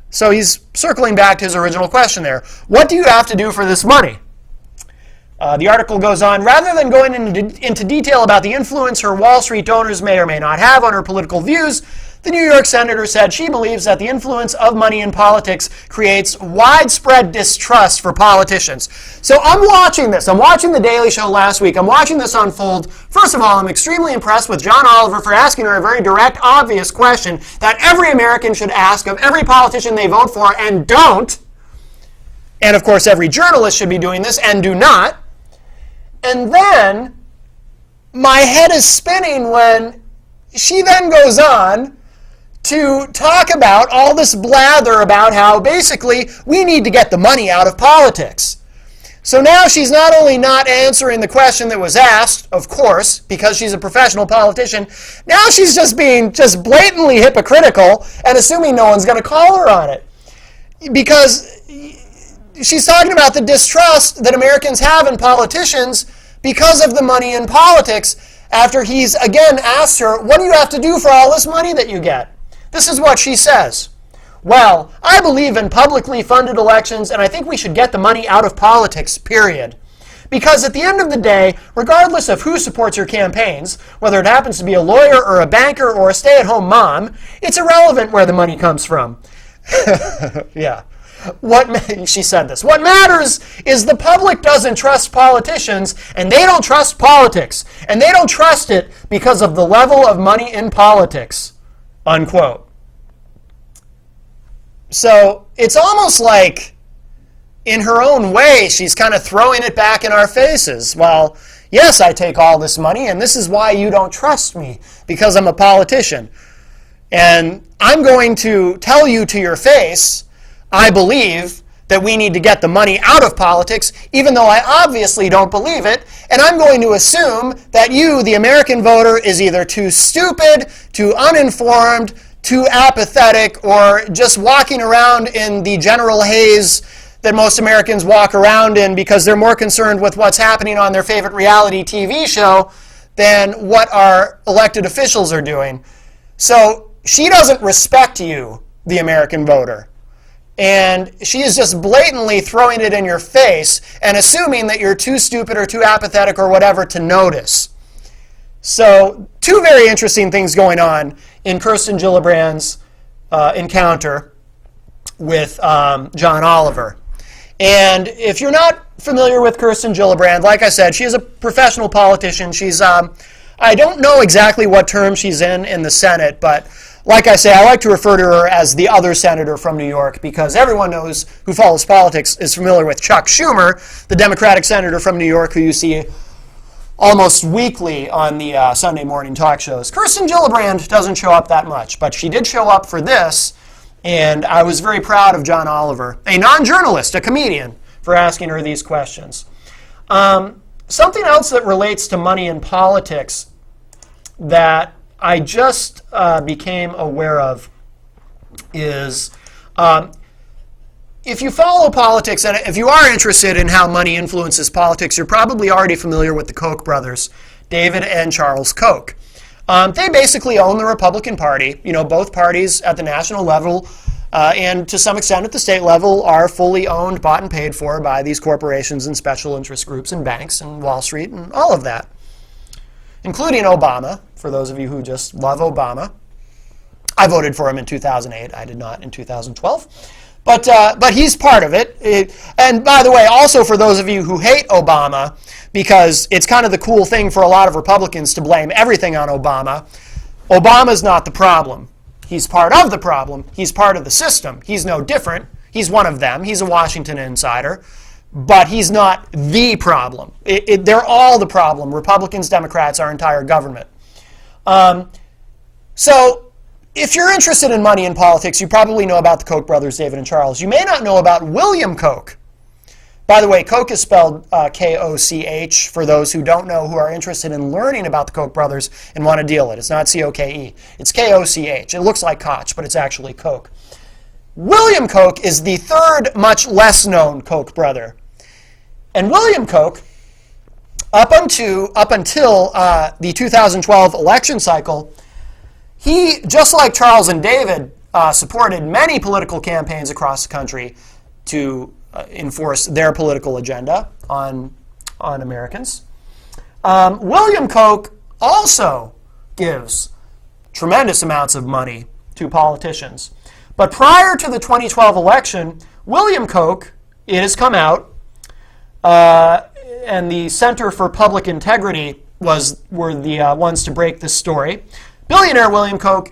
So he's circling back to his original question there. What do you have to do for this money? The article goes on, rather than going into detail about the influence her Wall Street donors may or may not have on her political views, the New York senator said she believes that the influence of money in politics creates widespread distrust for politicians. So I'm watching this. I'm watching The Daily Show last week. I'm watching this unfold. First of all, I'm extremely impressed with John Oliver for asking her a very direct, obvious question that every American should ask of every politician they vote for and don't. And of course, every journalist should be doing this and do not. And then my head is spinning when she then goes on to talk about all this blather about how basically we need to get the money out of politics. So now she's not only not answering the question that was asked, of course, because she's a professional politician, now she's just being just blatantly hypocritical and assuming no one's going to call her on it. Because she's talking about the distrust that Americans have in politicians because of the money in politics after he's again asked her, what do you have to do for all this money that you get? This is what she says. Well, I believe in publicly funded elections, and I think we should get the money out of politics, period. Because at the end of the day, regardless of who supports your campaigns, whether it happens to be a lawyer or a banker or a stay-at-home mom, it's irrelevant where the money comes from. Yeah. She said this. What matters is the public doesn't trust politicians, and they don't trust politics. And they don't trust it because of the level of money in politics. Unquote. So it's almost like, in her own way, she's kind of throwing it back in our faces. Well, yes, I take all this money, and this is why you don't trust me, because I'm a politician. And I'm going to tell you to your face, I believe that we need to get the money out of politics, even though I obviously don't believe it. And I'm going to assume that you, the American voter, is either too stupid, too uninformed, too apathetic, or just walking around in the general haze that most Americans walk around in because they're more concerned with what's happening on their favorite reality TV show than what our elected officials are doing. So she doesn't respect you, the American voter. And she is just blatantly throwing it in your face and assuming that you're too stupid or too apathetic or whatever to notice. So, two very interesting things going on in Kirsten Gillibrand's encounter with John Oliver. And if you're not familiar with Kirsten Gillibrand, like I said, she is a professional politician. She's, I don't know exactly what term she's in the Senate, but like I say, I like to refer to her as the other senator from New York because everyone knows who follows politics is familiar with Chuck Schumer, the Democratic senator from New York who you see almost weekly on the Sunday morning talk shows. Kirsten Gillibrand doesn't show up that much, but she did show up for this, and I was very proud of John Oliver, a non-journalist, a comedian, for asking her these questions. Something else that relates to money in politics that I just became aware of is if you follow politics, and if you are interested in how money influences politics, you're probably already familiar with the Koch brothers, David and Charles Koch. They basically own the Republican Party. You know, both parties at the national level and to some extent at the state level are fully owned, bought and paid for by these corporations and special interest groups and banks and Wall Street and all of that, including Obama, for those of you who just love Obama. I voted for him in 2008. I did not in 2012. But he's part of it. And by the way, also for those of you who hate Obama, because it's kind of the cool thing for a lot of Republicans to blame everything on Obama, Obama's not the problem. He's part of the problem. He's part of the system. He's no different. He's one of them. He's a Washington insider. But he's not the problem. They're all the problem. Republicans, Democrats, our entire government. So if you're interested in money in politics, you probably know about the Koch brothers, David and Charles. You may not know about William Koch. By the way, Koch is spelled K-O-C-H for those who don't know, who are interested in learning about the Koch brothers and want to deal with it. It's not C-O-K-E. It's K-O-C-H. It looks like Koch, but it's actually Koch. William Koch is the third, much less known Koch brother. And William Koch, up until the 2012 election cycle, he, just like Charles and David, supported many political campaigns across the country to enforce their political agenda on Americans. William Koch also gives tremendous amounts of money to politicians. But prior to the 2012 election, William Koch, it has come out, and the Center for Public Integrity were the ones to break this story. Billionaire William Koch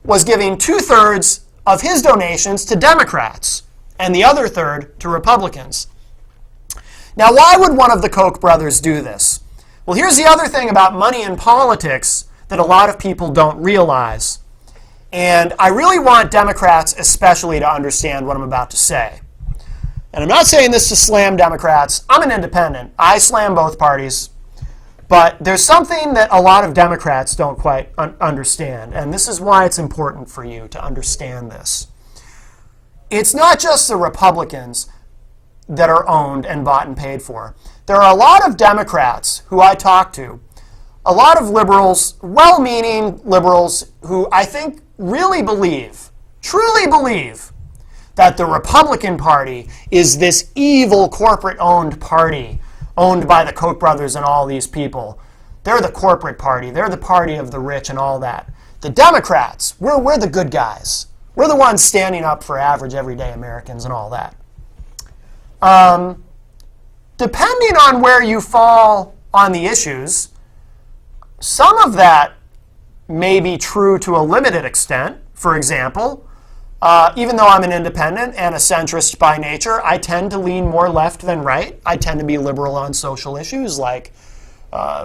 was giving 2/3 of his donations to Democrats and the other third to Republicans. Now, why would one of the Koch brothers do this? Well, here's the other thing about money in politics that a lot of people don't realize. And I really want Democrats especially to understand what I'm about to say. And I'm not saying this to slam Democrats. I'm an independent. I slam both parties. But there's something that a lot of Democrats don't quite understand. And this is why it's important for you to understand this. It's not just the Republicans that are owned and bought and paid for. There are a lot of Democrats who I talk to, a lot of liberals, well-meaning liberals, who I think really believe, truly believe, that the Republican Party is this evil corporate-owned party owned by the Koch brothers and all these people. They're the corporate party. They're the party of the rich and all that. The Democrats, we're the good guys. We're the ones standing up for average, everyday Americans and all that. Depending on where you fall on the issues, some of that may be true to a limited extent. For example, even though I'm an independent and a centrist by nature, I tend to lean more left than right. I tend to be liberal on social issues like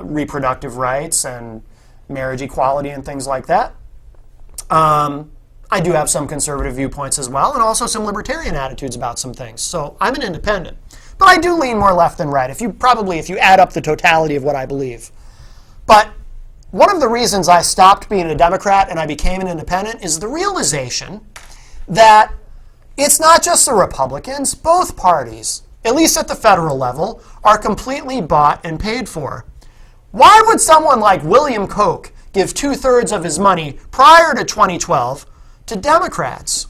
reproductive rights and marriage equality and things like that. I do have some conservative viewpoints as well, and also some libertarian attitudes about some things. So I'm an independent. But I do lean more left than right, if you add up the totality of what I believe. But one of the reasons I stopped being a Democrat and I became an independent is the realization that it's not just the Republicans. Both parties, at least at the federal level, are completely bought and paid for. Why would someone like William Koch give 2/3 of his money prior to 2012 to Democrats?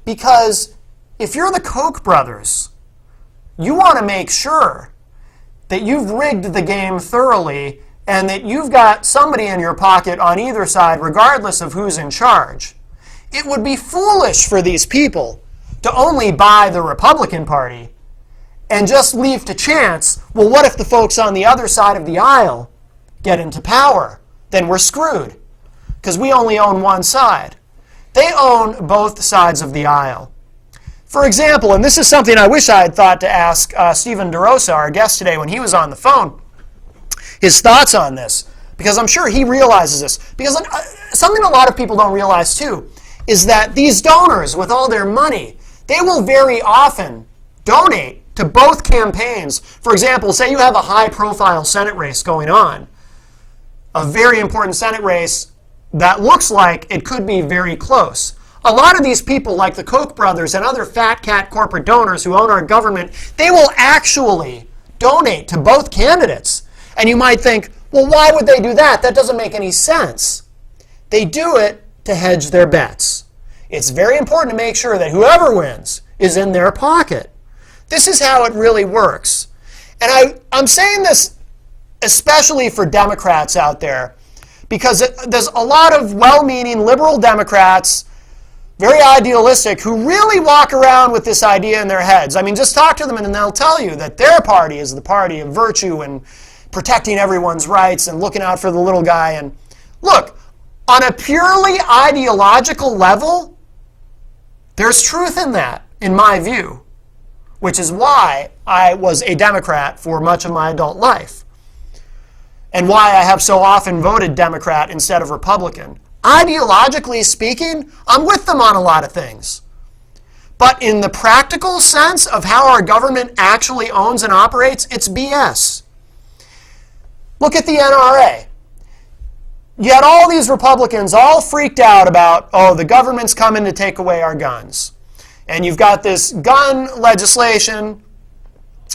Because if you're the Koch brothers, you want to make sure that you've rigged the game thoroughly and that you've got somebody in your pocket on either side, regardless of who's in charge. It would be foolish for these people to only buy the Republican Party and just leave to chance, well, what if the folks on the other side of the aisle get into power? Then we're screwed, because we only own one side. They own both sides of the aisle. For example, and this is something I wish I had thought to ask Stephen DeRosa, our guest today, when he was on the phone, his thoughts on this, because I'm sure he realizes this. Because something a lot of people don't realize, too, is that these donors, with all their money, they will very often donate to both campaigns. For example, say you have a high-profile Senate race going on, a very important Senate race that looks like it could be very close. A lot of these people, like the Koch brothers and other fat cat corporate donors who own our government, they will actually donate to both candidates. And you might think, well, why would they do that? That doesn't make any sense. They do it to hedge their bets. It's very important to make sure that whoever wins is in their pocket. This is how it really works. And I'm saying this especially for Democrats out there, because there's a lot of well-meaning liberal Democrats, very idealistic, who really walk around with this idea in their heads. I mean, just talk to them and they'll tell you that their party is the party of virtue and protecting everyone's rights and looking out for the little guy. And look, on a purely ideological level, there's truth in that, in my view, which is why I was a Democrat for much of my adult life, and why I have so often voted Democrat instead of Republican. Ideologically speaking, I'm with them on a lot of things. But in the practical sense of how our government actually owns and operates, it's BS. Look at the NRA. You had all these Republicans all freaked out about, oh, the government's coming to take away our guns. And you've got this gun legislation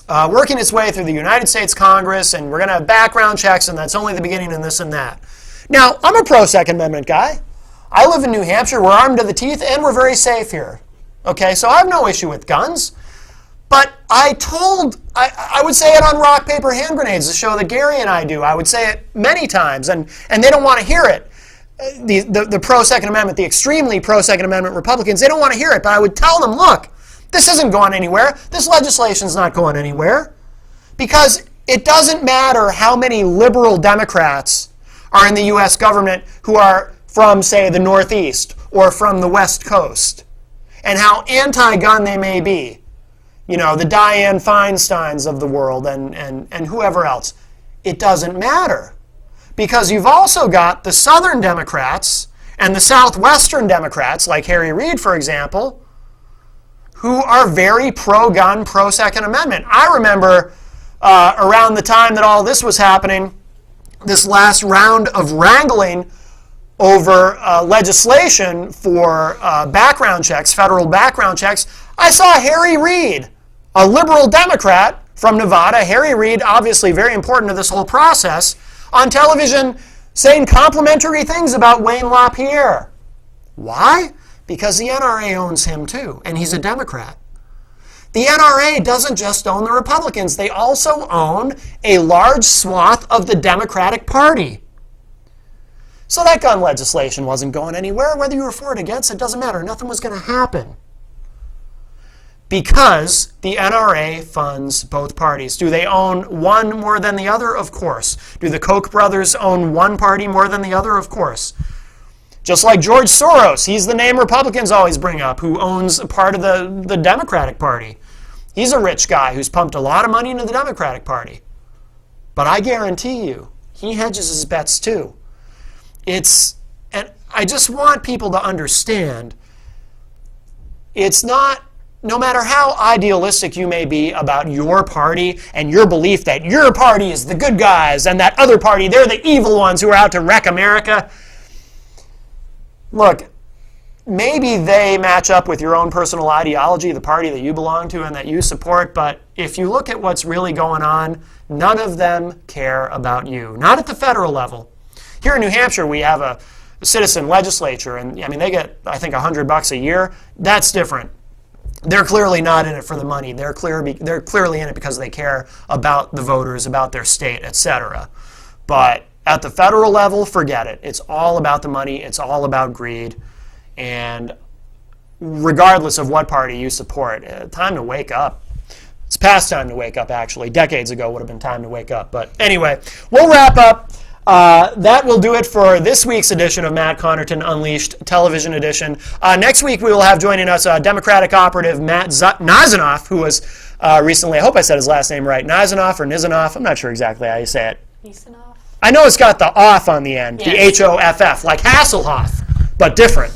working its way through the United States Congress, and we're going to have background checks, and that's only the beginning and this and that. Now, I'm a pro-Second Amendment guy. I live in New Hampshire. We're armed to the teeth, and we're very safe here. Okay, so I have no issue with guns. But I would say it on Rock, Paper, Hand Grenades, the show that Gary and I do. I would say it many times, and they don't want to hear it. The pro-Second Amendment, the extremely pro-Second Amendment Republicans, they don't want to hear it. But I would tell them, look, this isn't going anywhere. This legislation's not going anywhere. Because it doesn't matter how many liberal Democrats are in the U.S. government who are from, say, the Northeast or from the West Coast, and how anti-gun they may be. You know, the Dianne Feinsteins of the world and whoever else. It doesn't matter. Because you've also got the Southern Democrats and the Southwestern Democrats, like Harry Reid, for example, who are very pro-gun, pro-Second Amendment. I remember around the time that all this was happening, this last round of wrangling over legislation for background checks, federal background checks, I saw Harry Reid, a liberal Democrat from Nevada, Harry Reid, obviously very important to this whole process, on television saying complimentary things about Wayne LaPierre. Why? Because the NRA owns him too, and he's a Democrat. The NRA doesn't just own the Republicans, they also own a large swath of the Democratic Party. So that gun legislation wasn't going anywhere. Whether you were for it or against, it doesn't matter. Nothing was going to happen. Because the NRA funds both parties. Do they own one more than the other? Of course. Do the Koch brothers own one party more than the other? Of course. Just like George Soros, he's the name Republicans always bring up, who owns a part of the Democratic Party. He's a rich guy who's pumped a lot of money into the Democratic Party. But I guarantee you, he hedges his bets too. And I just want people to understand, it's not, no matter how idealistic you may be about your party and your belief that your party is the good guys and that other party, they're the evil ones who are out to wreck America. Look, maybe they match up with your own personal ideology, the party that you belong to and that you support, but if you look at what's really going on, none of them care about you. Not at the federal level. Here in New Hampshire, we have a citizen legislature, and I mean, they get, I think, $100 a year. That's different. They're clearly not in it for the money. They're clearly in it because they care about the voters, about their state, etc. But at the federal level, forget it. It's all about the money. It's all about greed. And regardless of what party you support, time to wake up. It's past time to wake up, actually. Decades ago would have been time to wake up. But anyway, we'll wrap up. That will do it for this week's edition of Matt Connarton Unleashed Television Edition. Next week we will have joining us Democratic operative Matt Nazanoff, who was recently, I hope I said his last name right, Nazanoff or Nizanoff, I'm not sure exactly how you say it. Nizanoff. I know it's got the off on the end, yes. The Hoff, like Hasselhoff, but different.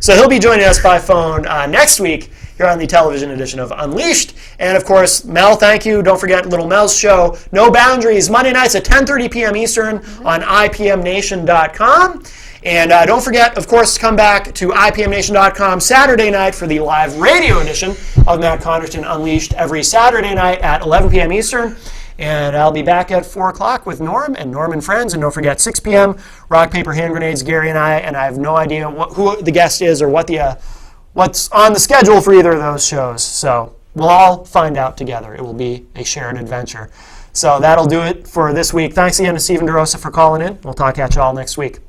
So he'll be joining us by phone next week here on the television edition of Unleashed. And of course, Mel, thank you. Don't forget Little Mel's show, No Boundaries, Monday nights at 10:30 p.m. Eastern on IPMNation.com. And don't forget, of course, to come back to IPMNation.com Saturday night for the live radio edition of Matt Connarton Unleashed every Saturday night at 11 p.m. Eastern. And I'll be back at 4 o'clock with Norm and Norm and Friends. And don't forget, 6 p.m., Rock, Paper, Hand Grenades, Gary and I have no idea who the guest is or what's on the schedule for either of those shows. So we'll all find out together. It will be a shared adventure. So that'll do it for this week. Thanks again to Stephen DeRosa for calling in. We'll talk at you all next week.